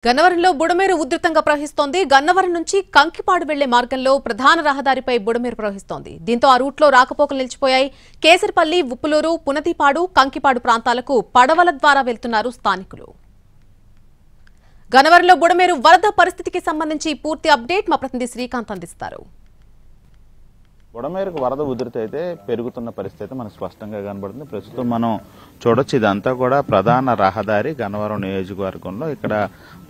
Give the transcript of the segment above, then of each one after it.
గన్నవరంలో బుడమేరు ఉధృతంగా ప్రవహిస్తోంది. గన్నవరం నుంచి కంకిపాడు వెళ్లే మార్గంలో ప్రధాన రహదారిపై బుడమేరు ప్రవహిస్తోంది. దీంతో ఆ రూట్లో రాకపోకలు నిలిచిపోయాయి. కేసరిపల్లి, ఉప్పులూరు, పునతిపాడు, కంకిపాడు ప్రాంతాలకు పడవల ద్వారా వెళ్తున్నారు స్థానికులు. గన్నవరంలో బుడమేరు వరద పరిస్థితికి సంబంధించి పూర్తి అప్డేట్ మా ప్రతినిధి శ్రీకాంత్ అందిస్తారు. బుడమేరుకు వరద ఉధృతి అయితే పెరుగుతున్న పరిస్థితి మనకు స్పష్టంగా కనబడుతుంది. ప్రస్తుతం మనం చూడొచ్చు, ఇదంతా కూడా ప్రధాన రహదారి గన్నవరం నియోజకవర్గంలో. ఇక్కడ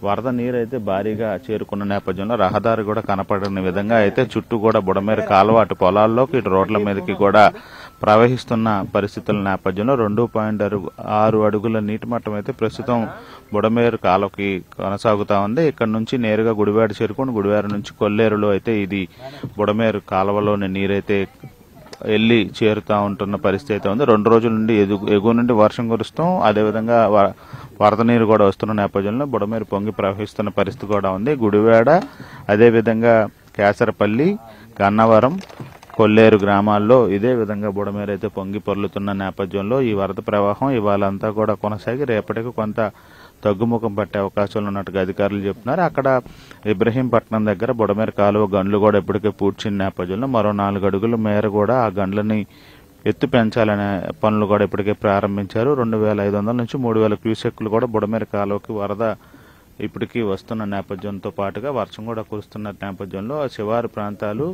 వరద నీరు అయితే భారీగా చేరుకున్న నేపథ్యంలో రహదారి కూడా కనపడని విధంగా అయితే చుట్టూ కూడా బుడమేరు కాలువ అటు పొలాల్లోకి ఇటు రోడ్ల మీదకి కూడా ప్రవహిస్తున్న పరిస్థితుల నేపథ్యంలో 2.6 అడుగుల నీటి మట్టం అయితే ప్రస్తుతం బుడమేరు కాలువకి కొనసాగుతా ఉంది. ఇక్కడ నుంచి నేరుగా గుడివాడ చేరుకుని గుడివాడ నుంచి కొల్లేరులో అయితే ఇది బుడమేరు కాలువలోని నీరైతే వెళ్లి చేరుతా ఉంటున్న పరిస్థితి అయితే ఉంది. 2 రోజుల నుండి ఎగువ నుండి వర్షం కురుస్తాం, అదేవిధంగా వరద నీరు కూడా వస్తున్న నేపథ్యంలో బుడమేరు పొంగి ప్రవహిస్తున్న పరిస్థితి కూడా ఉంది. గుడివాడ, అదేవిధంగా కేసరపల్లి, గన్నవరం, కొల్లేరు గ్రామాల్లో ఇదే విధంగా బుడమేరు అయితే పొంగి పొర్లుతున్న నేపథ్యంలో ఈ వరద ప్రవాహం ఇవాళంతా కూడా కొనసాగి రేపటికి కొంత తగ్గుముఖం పట్టే అవకాశాలు ఉన్నట్టుగా అధికారులు చెప్తున్నారు. అక్కడ ఇబ్రహీంపట్నం దగ్గర బుడమేరు కాలువ గండ్లు కూడా ఇప్పటికే పూడ్చిన నేపథ్యంలో మరో 4 అడుగుల మేర కూడా ఆ గండ్లని ఎత్తు పెంచాలనే పనులు కూడా ఇప్పటికే ప్రారంభించారు. 2500 నుంచి 3000 క్యూసెక్లు కూడా బుడమేరు కాలువకి వరద ఇప్పటికీ వస్తున్న నేపథ్యంతో పాటుగా వర్షం కూడా కురుస్తున్న నేపథ్యంలో శివారు ప్రాంతాలు,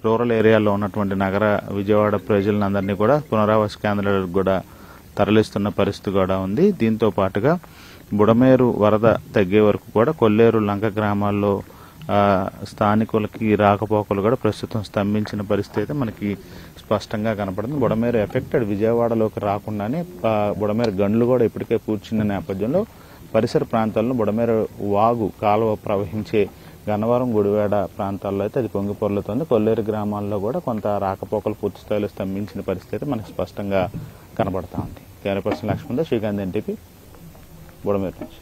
రూరల్ ఏరియాలో ఉన్నటువంటి నగర విజయవాడ ప్రజలందరినీ కూడా పునరావాస కేంద్రాలకు కూడా తరలిస్తున్న పరిస్థితి కూడా ఉంది. దీంతో పాటుగా బుడమేరు వరద తగ్గే వరకు కూడా కొల్లేరు, లంక గ్రామాల్లో స్థానికులకి రాకపోకలు కూడా ప్రస్తుతం స్తంభించిన పరిస్థితి అయితే మనకి స్పష్టంగా కనపడుతుంది. బుడమేరు ఎఫెక్టెడ్ విజయవాడలోకి రాకుండానే బుడమేరు గండ్లు కూడా ఇప్పటికే పూడ్చిన నేపథ్యంలో పరిసర ప్రాంతాల్లో బుడమేరు వాగు కాలువ ప్రవహించే గన్నవరం, గుడివాడ ప్రాంతాల్లో అయితే అది పొంగి పొర్లుతోంది. కొల్లేరు గ్రామాల్లో కూడా కొంత రాకపోకలు పూర్తి స్థాయిలో స్తంభించిన పరిస్థితి మనకు స్పష్టంగా కనబడతా ఉంది. Camera person Lakshman, Srikanth, NTP, Budameru నుంచి.